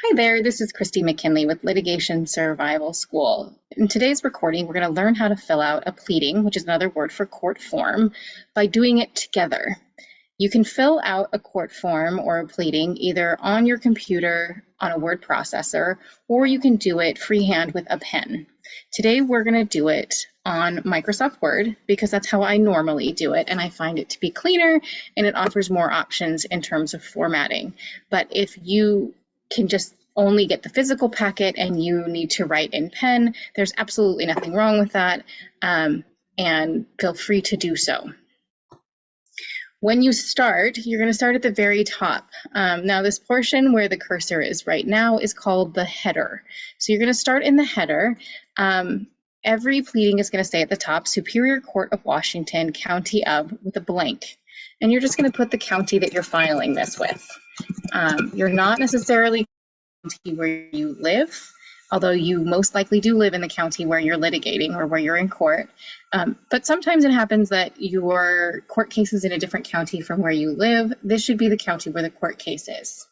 Hi there, this is Christy McKinley with Litigation Survival School. In today's recording, we're going to learn how to fill out a pleading, which is another word for court form, by doing it together. You can fill out a court form or a pleading either on your computer on a word processor, or you can do it freehand with a pen. Today, we're going to do it on Microsoft Word because that's how I normally do it, and I find it to be cleaner and it offers more options in terms of formatting. But if you can just only get the physical packet and you need to write in pen, there's absolutely nothing wrong with that, and feel free to do so. When you start, you're going to start at the very top. Now this portion where the cursor is right now is called the header. So you're going to start in the header. Every pleading is going to say at the top, Superior Court of Washington, County of, with a blank. And you're just going to put the county that you're filing this with. You're not necessarily county where you live, although you most likely do live in the county where you're litigating or where you're in court. But sometimes it happens that your court case is in a different county from where you live. This should be the county where the court case is.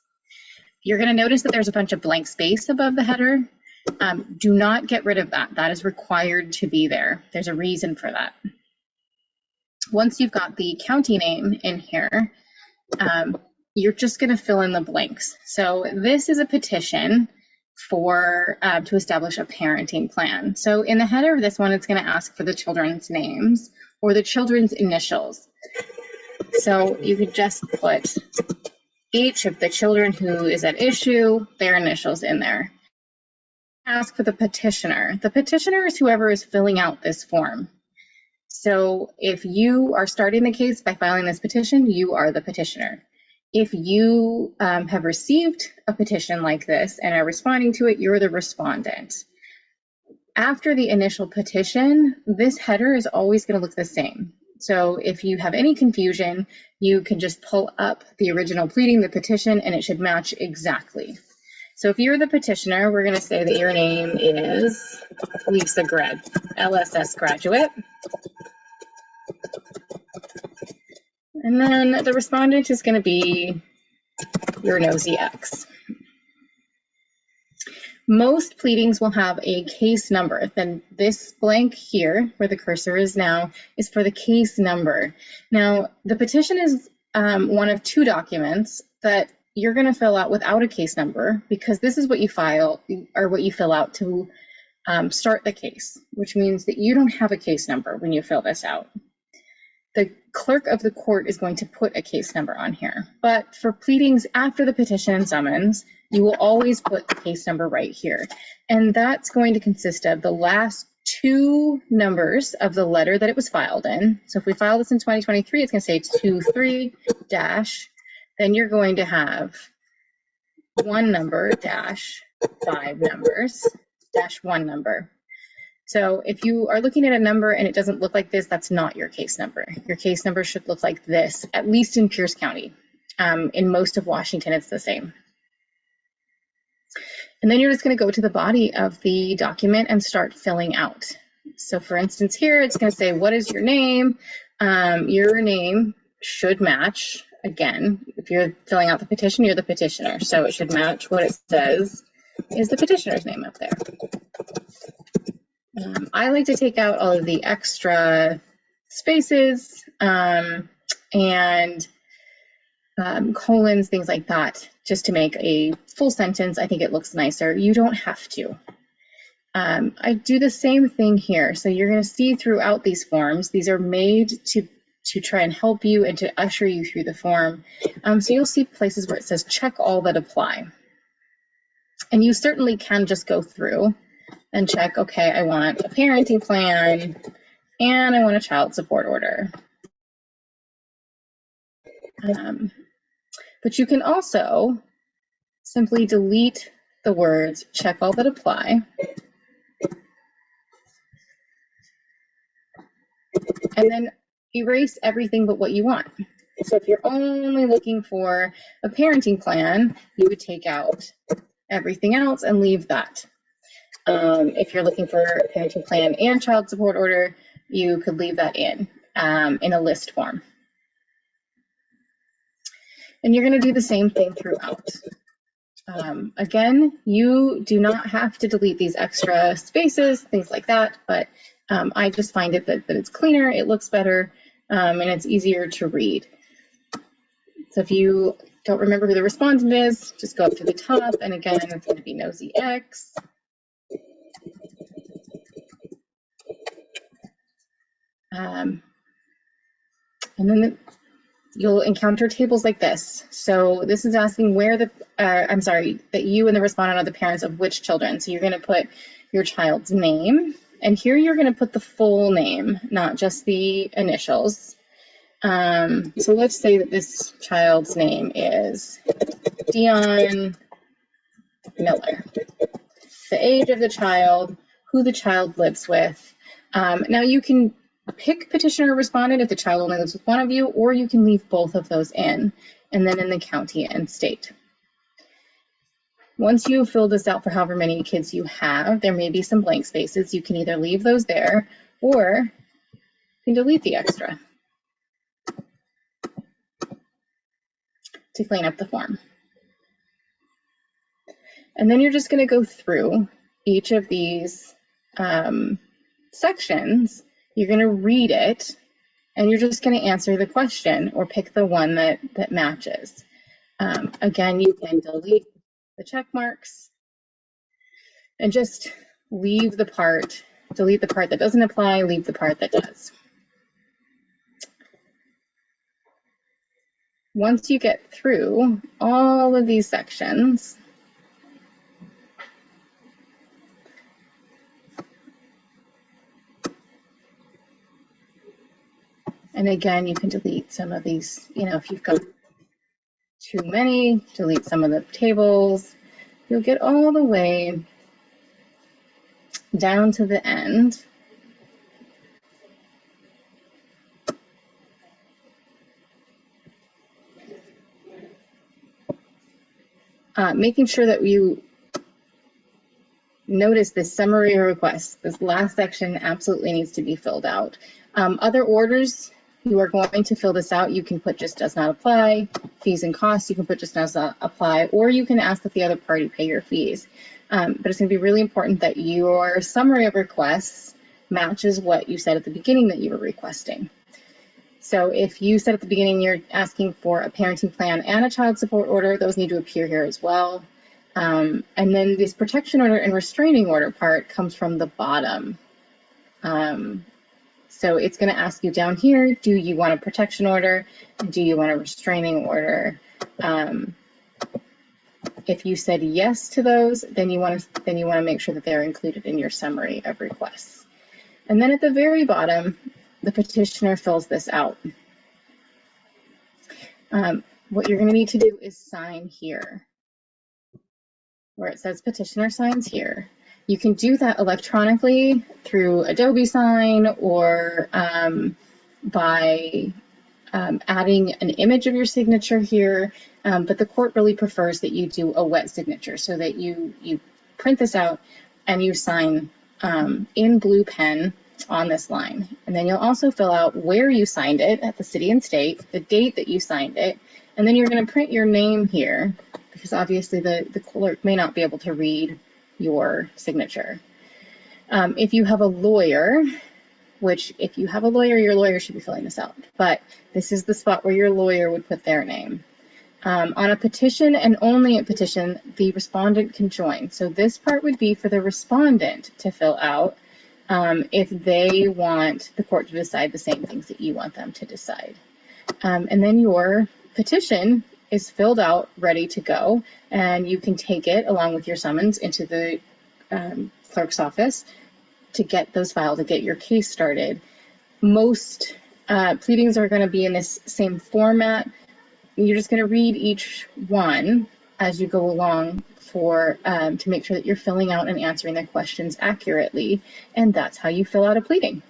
You're going to notice that there's a bunch of blank space above the header. Do not get rid of that. That is required to be there. There's a reason for that. Once you've got the county name in here, you're just going to fill in the blanks. So this is a petition for to establish a parenting plan. So in the header of this one, it's going to ask for the children's names or the children's initials. So you could just put each of the children who is at issue, their initials in there. Ask for the petitioner. The petitioner is whoever is filling out this form. So if you are starting the case by filing this petition, you are the petitioner. If you have received a petition like this and are responding to it, you're the respondent. After the initial petition, this header is always going to look the same. So if you have any confusion, you can just pull up the original pleading, the petition, and it should match exactly. So if you're the petitioner, we're going to say that your name is Lisa Grad, LSS graduate. And then the respondent is going to be your nosy ex. Most pleadings will have a case number. Then this blank here, where the cursor is now, is for the case number. Now, the petition is one of two documents that you're going to fill out without a case number, because this is what you file or what you fill out to start the case, which means that you don't have a case number when you fill this out. The clerk of the court is going to put a case number on here, but for pleadings after the petition and summons, you will always put the case number right here. And that's going to consist of the last two numbers of the letter that it was filed in. So if we file this in 2023, it's going to say 23 dash, then you're going to have one number dash 5 numbers dash 1 number. So if you are looking at a number and it doesn't look like this, that's not your case number. Your case number should look like this, at least in Pierce County. In most of Washington, it's the same. And then you're just going to go to the body of the document and start filling out. So for instance, here it's going to say, what is your name? Your name should match. Again, if you're filling out the petition, you're the petitioner. So it should match what it says is the petitioner's name up there. I like to take out all of the extra spaces and colons, things like that, just to make a full sentence. I think it looks nicer. You don't have to. I do the same thing here. So you're going to see throughout these forms, these are made to try and help you and to usher you through the form. So you'll see places where it says check all that apply. And you certainly can just go through and check, okay, I want a parenting plan and I want a child support order. But you can also simply delete the words check all that apply and then erase everything but what you want. So if you're only looking for a parenting plan, you would take out everything else and leave that. If you're looking for a parenting plan and child support order, you could leave that in a list form. And you're going to do the same thing throughout. Again, you do not have to delete these extra spaces, things like that, but I just find it that it's cleaner, it looks better, and it's easier to read. So if you don't remember who the respondent is, just go up to the top, and again, it's going to be Nosy X. And then you'll encounter tables like this. So this is asking where that you and the respondent are the parents of which children. So you're going to put your child's name, and here you're going to put the full name, not just the initials. So let's say that this child's name is Dion Miller. The age of the child, who the child lives with. Now you can pick petitioner or respondent if the child only lives with one of you, or you can leave both of those in, and then in the county and state. Once you fill this out for however many kids you have, there may be some blank spaces. You can either leave those there, or you can delete the extra to clean up the form. And then you're just going to go through each of these sections. You're going to read it, and you're just going to answer the question or pick the one that matches. Again, you can delete the check marks and just leave the part, delete the part that doesn't apply, leave the part that does. Once you get through all of these sections, and again, you can delete some of these, if you've got too many, delete some of the tables. You'll get all the way down to the end. Making sure that you notice this summary request. This last section absolutely needs to be filled out. Other orders, you are going to fill this out. You can put just does not apply. Fees and costs, you can put just does not apply, or you can ask that the other party pay your fees. But it's going to be really important that your summary of requests matches what you said at the beginning that you were requesting. So if you said at the beginning you're asking for a parenting plan and a child support order, those need to appear here as well. And then this protection order and restraining order part comes from the bottom. So it's going to ask you down here, do you want a protection order? Do you want a restraining order? If you said yes to those, then you want to make sure that they're included in your summary of requests. And then at the very bottom, the petitioner fills this out. What you're going to need to do is sign here, where it says petitioner signs here. You can do that electronically through Adobe Sign or by adding an image of your signature here, but the court really prefers that you do a wet signature so that you print this out and you sign in blue pen on this line. And then you'll also fill out where you signed it at the city and state, the date that you signed it, and then you're going to print your name here because obviously the clerk may not be able to read your signature. If you have a lawyer, which if you have a lawyer, your lawyer should be filling this out, but this is the spot where your lawyer would put their name. On a petition and only a petition, the respondent can join. So this part would be for the respondent to fill out if they want the court to decide the same things that you want them to decide. And then your petition is filled out, ready to go, and you can take it along with your summons into the clerk's office to get those filed, to get your case started. Most pleadings are going to be in this same format. You're just going to read each one as you go along to make sure that you're filling out and answering the questions accurately, and that's how you fill out a pleading.